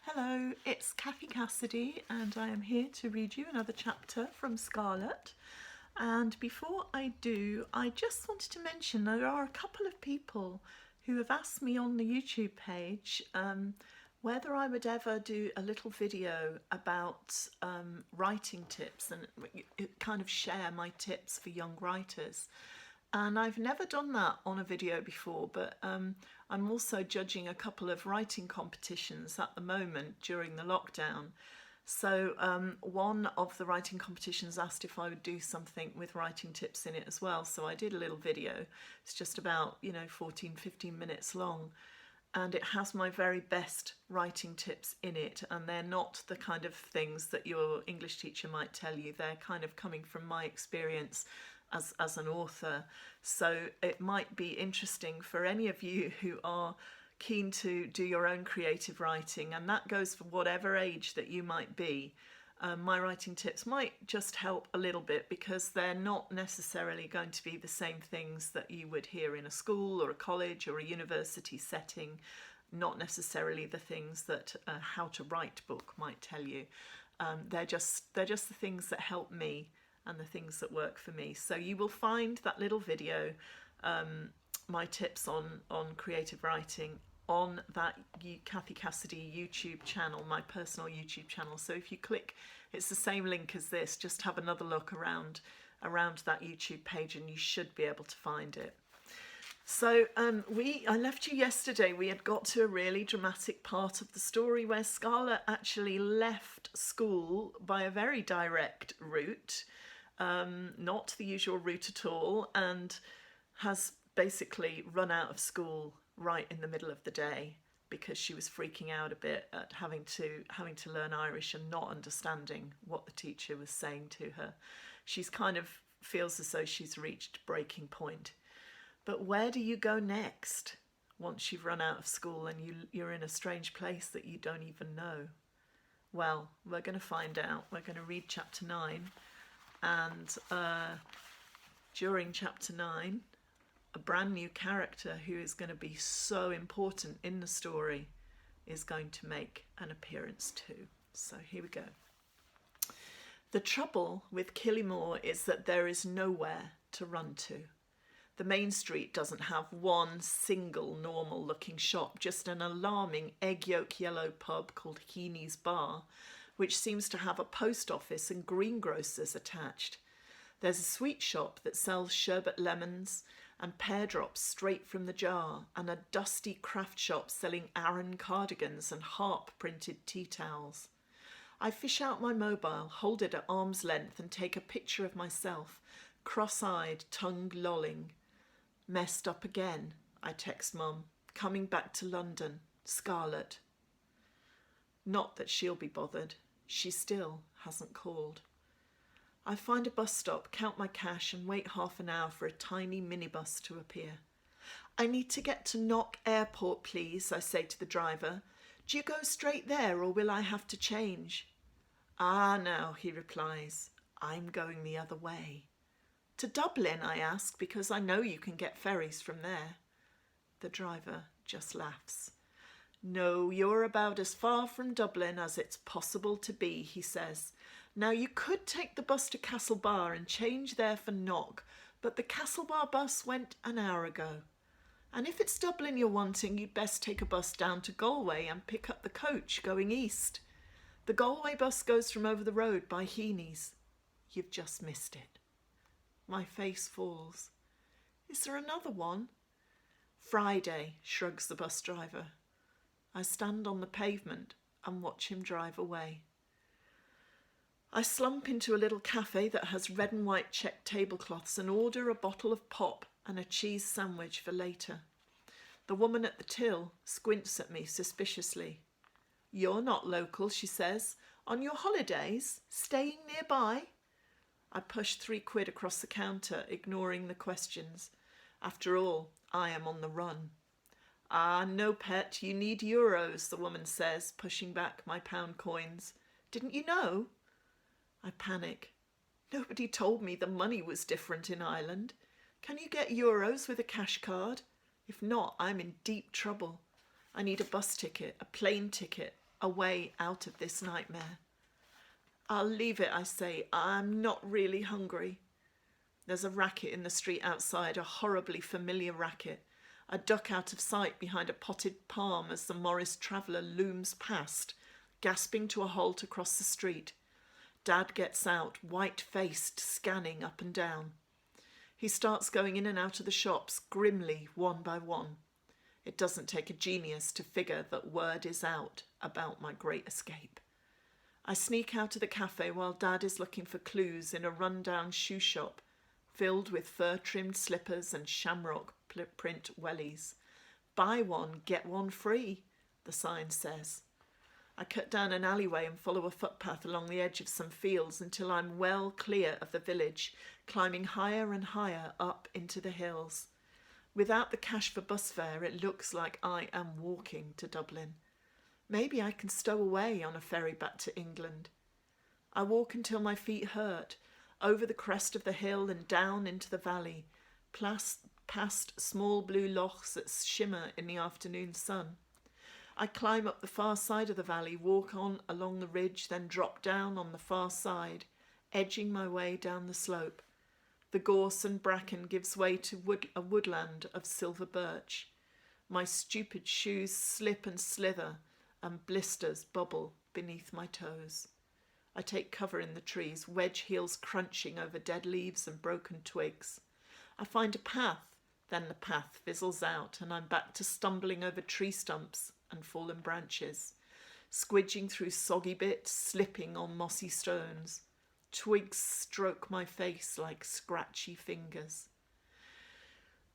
Hello, it's Cathy Cassidy and I am here to read you another chapter from Scarlett. And before I do, I just wanted to mention there are a couple of people who have asked me on the YouTube page whether I would ever do a little video about writing tips and kind of share my tips for young writers. And I've never done that on a video before, but I'm also judging a couple of writing competitions at the moment during the lockdown. So one of the writing competitions asked if I would do something with writing tips in it as well. So I did a little video. It's just about, 14-15 minutes long. And it has my very best writing tips in it. And they're not the kind of things that your English teacher might tell you. They're kind of coming from my experience as an author. So it might be interesting for any of you who are keen to do your own creative writing, and that goes for whatever age that you might be. My writing tips might just help a little bit because they're not necessarily going to be the same things that you would hear in a school or a college or a university setting, not necessarily the things that a How to Write book might tell you. They're just the things that help me and the things that work for me. So you will find that little video, my tips on creative writing, on that Cathy Cassidy YouTube channel, my personal YouTube channel. So if you click, it's the same link as this, just have another look around that YouTube page and you should be able to find it. So I left you yesterday, we had got to a really dramatic part of the story where Scarlett actually left school by a very direct route, not the usual route at all, and has basically run out of school right in the middle of the day because she was freaking out a bit at having to learn Irish and not understanding what the teacher was saying to her. She's kind of feels as though she's reached breaking point. But where do you go next once you've run out of school and you're in a strange place that you don't even know? Well, we're going to find out. We're going to read chapter 9, and during chapter 9, a brand new character who is going to be so important in the story is going to make an appearance too. So here we go. The trouble with Killimore is that there is nowhere to run to. The main street doesn't have one single normal looking shop, just an alarming egg yolk yellow pub called Heaney's Bar, which seems to have a post office and greengrocers attached. There's a sweet shop that sells sherbet lemons and pear drops straight from the jar, and a dusty craft shop selling Aran cardigans and harp printed tea towels. I fish out my mobile, hold it at arm's length and take a picture of myself, cross-eyed, tongue lolling. Messed up again, I text Mum. Coming back to London. Scarlett. Not that she'll be bothered. She still hasn't called. I find a bus stop, count my cash and wait half an hour for a tiny minibus to appear. I need to get to Knock Airport, please, I say to the driver. Do you go straight there or will I have to change? Ah, now, he replies. I'm going the other way. To Dublin, I ask, because I know you can get ferries from there. The driver just laughs. No, you're about as far from Dublin as it's possible to be, he says. Now, you could take the bus to Castlebar and change there for Knock, but the Castlebar bus went an hour ago. And if it's Dublin you're wanting, you'd best take a bus down to Galway and pick up the coach going east. The Galway bus goes from over the road by Heaney's. You've just missed it. My face falls. Is there another one? Friday, shrugs the bus driver. I stand on the pavement and watch him drive away. I slump into a little cafe that has red and white checked tablecloths and order a bottle of pop and a cheese sandwich for later. The woman at the till squints at me suspiciously. You're not local, she says. On your holidays? Staying nearby? I push £3 across the counter, ignoring the questions. After all, I am on the run. Ah, no, pet, you need euros, the woman says, pushing back my pound coins. Didn't you know? I panic. Nobody told me the money was different in Ireland. Can you get euros with a cash card? If not, I'm in deep trouble. I need a bus ticket, a plane ticket, a way out of this nightmare. I'll leave it, I say. I'm not really hungry. There's a racket in the street outside, a horribly familiar racket. I duck out of sight behind a potted palm as the Morris traveller looms past, gasping to a halt across the street. Dad gets out, white-faced, scanning up and down. He starts going in and out of the shops, grimly, one by one. It doesn't take a genius to figure that word is out about my great escape. I sneak out of the cafe while Dad is looking for clues in a run-down shoe shop filled with fur-trimmed slippers and shamrock print wellies. Buy one, get one free, the sign says. I cut down an alleyway and follow a footpath along the edge of some fields until I'm well clear of the village, climbing higher and higher up into the hills. Without the cash for bus fare, it looks like I am walking to Dublin. Maybe I can stow away on a ferry back to England. I walk until my feet hurt, over the crest of the hill and down into the valley, past small blue loughs that shimmer in the afternoon sun. I climb up the far side of the valley, walk on along the ridge, then drop down on the far side, edging my way down the slope. The gorse and bracken gives way to a woodland of silver birch. My stupid shoes slip and slither, and blisters bubble beneath my toes. I take cover in the trees, wedge heels crunching over dead leaves and broken twigs. I find a path, then the path fizzles out, and I'm back to stumbling over tree stumps and fallen branches, squidging through soggy bits, slipping on mossy stones. Twigs stroke my face like scratchy fingers.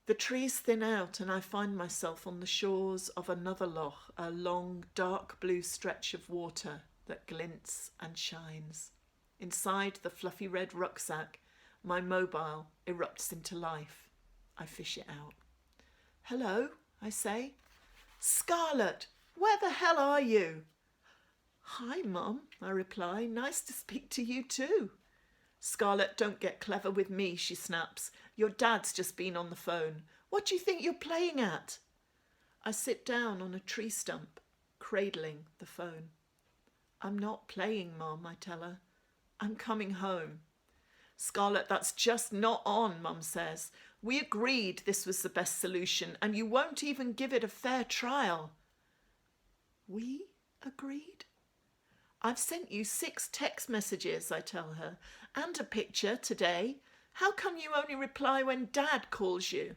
The trees thin out and I find myself on the shores of another lough, a long, dark blue stretch of water that glints and shines. Inside the fluffy red rucksack, my mobile erupts into life. I fish it out. "Hello," I say. "Scarlett, where the hell are you?" "Hi, Mum," I reply. "Nice to speak to you too." "Scarlett, don't get clever with me," she snaps. "Your dad's just been on the phone. What do you think you're playing at?" I sit down on a tree stump, cradling the phone. "I'm not playing, Mum," I tell her. "I'm coming home." "Scarlett, that's just not on," Mum says. "We agreed this was the best solution, and you won't even give it a fair trial." "We agreed?" "I've sent you 6 text messages," I tell her, "and a picture today. How come you only reply when Dad calls you?"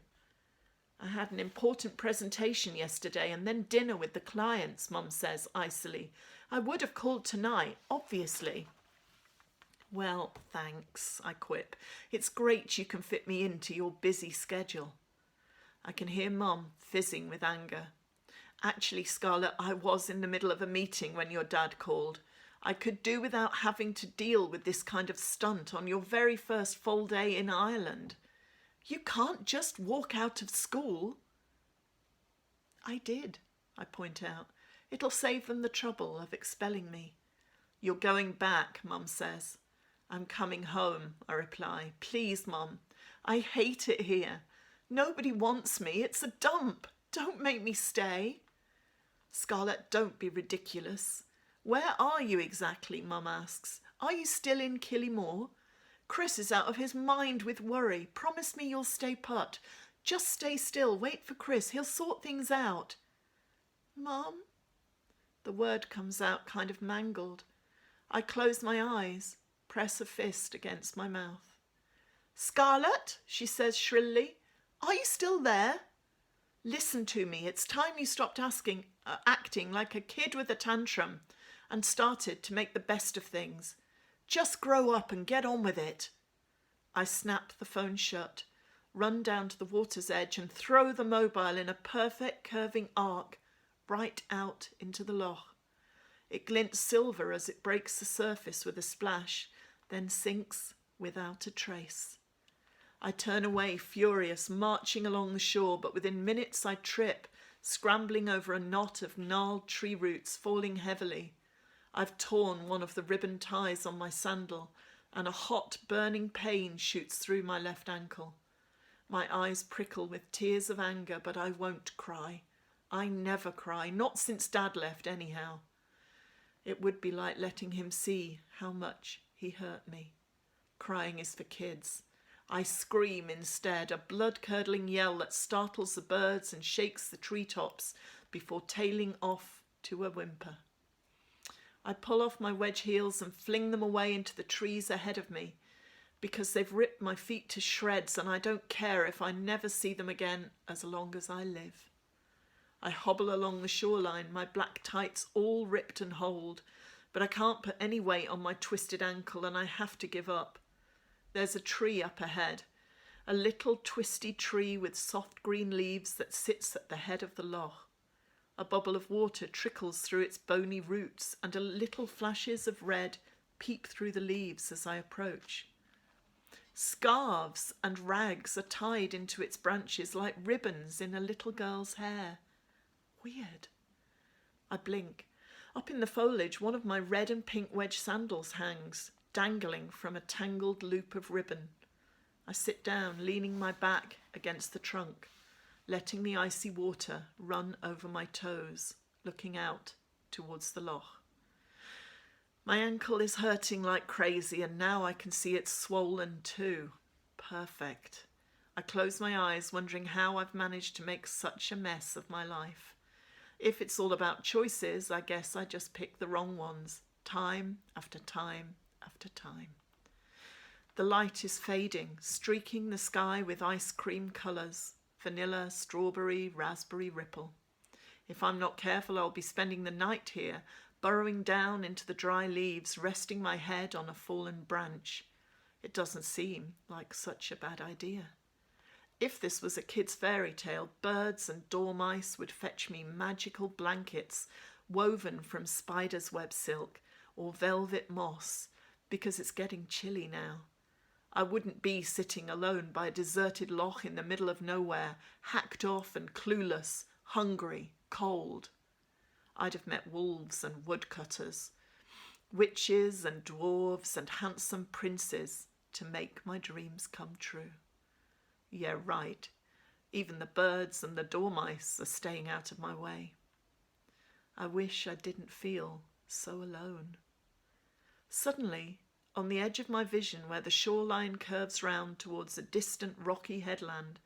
"I had an important presentation yesterday and then dinner with the clients," Mum says icily. "I would have called tonight, obviously." "Well, thanks," I quip. "It's great you can fit me into your busy schedule." I can hear Mum fizzing with anger. "Actually, Scarlett, I was in the middle of a meeting when your dad called. I could do without having to deal with this kind of stunt on your very first full day in Ireland. You can't just walk out of school." "I did," I point out. "It'll save them the trouble of expelling me." "You're going back," Mum says. "I'm coming home," I reply. "Please, Mum, I hate it here. Nobody wants me. It's a dump. Don't make me stay." "Scarlett, don't be ridiculous. Where are you exactly?" Mum asks. "Are you still in Killimore? Chris is out of his mind with worry. Promise me you'll stay put. Just stay still. Wait for Chris. He'll sort things out." "Mum?" The word comes out kind of mangled. I close my eyes, press a fist against my mouth. "Scarlett," she says shrilly, "are you still there? Listen to me. It's time you stopped acting like a kid with a tantrum and started to make the best of things. Just grow up and get on with it." I snap the phone shut, run down to the water's edge and throw the mobile in a perfect curving arc right out into the lough. It glints silver as it breaks the surface with a splash, then sinks without a trace. I turn away, furious, marching along the shore, but within minutes I trip, scrambling over a knot of gnarled tree roots, falling heavily. I've torn one of the ribbon ties on my sandal, and a hot, burning pain shoots through my left ankle. My eyes prickle with tears of anger, but I won't cry. I never cry, not since Dad left anyhow. It would be like letting him see how much he hurt me. Crying is for kids. I scream instead, a blood-curdling yell that startles the birds and shakes the treetops before tailing off to a whimper. I pull off my wedge heels and fling them away into the trees ahead of me, because they've ripped my feet to shreds and I don't care if I never see them again as long as I live. I hobble along the shoreline, my black tights all ripped and holed, but I can't put any weight on my twisted ankle and I have to give up. There's a tree up ahead, a little twisty tree with soft green leaves that sits at the head of the lough. A bubble of water trickles through its bony roots and little flashes of red peep through the leaves as I approach. Scarves and rags are tied into its branches like ribbons in a little girl's hair. Weird. I blink. Up in the foliage, one of my red and pink wedge sandals hangs, dangling from a tangled loop of ribbon. I sit down, leaning my back against the trunk, letting the icy water run over my toes, looking out towards the lough. My ankle is hurting like crazy, and now I can see it's swollen too. Perfect. I close my eyes, wondering how I've managed to make such a mess of my life. If it's all about choices, I guess I just pick the wrong ones, time after time after time. The light is fading, streaking the sky with ice cream colours, vanilla, strawberry, raspberry ripple. If I'm not careful, I'll be spending the night here, burrowing down into the dry leaves, resting my head on a fallen branch. It doesn't seem like such a bad idea. If this was a kid's fairy tale, birds and dormice would fetch me magical blankets woven from spider's web silk or velvet moss, because it's getting chilly now. I wouldn't be sitting alone by a deserted lough in the middle of nowhere, hacked off and clueless, hungry, cold. I'd have met wolves and woodcutters, witches and dwarves and handsome princes to make my dreams come true. Yeah, right. Even the birds and the dormice are staying out of my way. I wish I didn't feel so alone. Suddenly, on the edge of my vision where the shoreline curves round towards a distant rocky headland,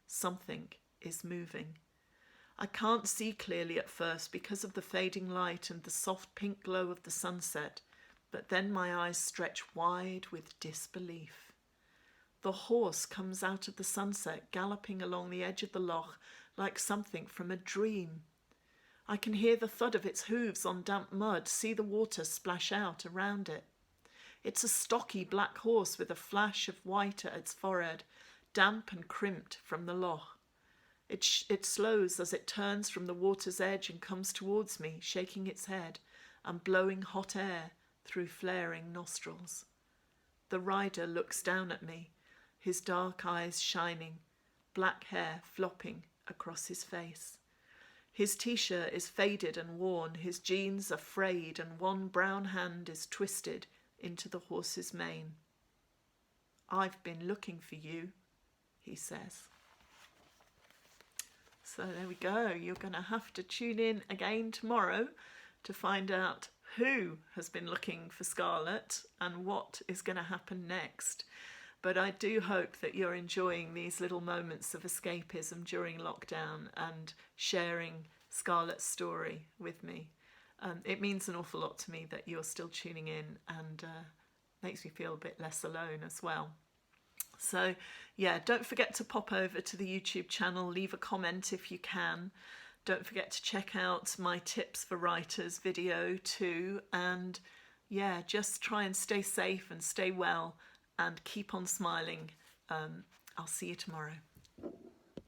something is moving. I can't see clearly at first because of the fading light and the soft pink glow of the sunset, but then my eyes stretch wide with disbelief. The horse comes out of the sunset, galloping along the edge of the lough like something from a dream. I can hear the thud of its hooves on damp mud, see the water splash out around it. It's a stocky black horse with a flash of white at its forehead, damp and crimped from the lough. It slows as it turns from the water's edge and comes towards me, shaking its head and blowing hot air through flaring nostrils. The rider looks down at me, his dark eyes shining, black hair flopping across his face. His t-shirt is faded and worn, his jeans are frayed, and one brown hand is twisted into the horse's mane. "I've been looking for you," he says. So there we go. You're going to have to tune in again tomorrow to find out who has been looking for Scarlett and what is going to happen next. But I do hope that you're enjoying these little moments of escapism during lockdown and sharing Scarlett's story with me. It means an awful lot to me that you're still tuning in, and makes me feel a bit less alone as well. So yeah, don't forget to pop over to the YouTube channel, leave a comment if you can. Don't forget to check out my tips for writers video too, and yeah, just try and stay safe and stay well and keep on smiling. I'll see you tomorrow.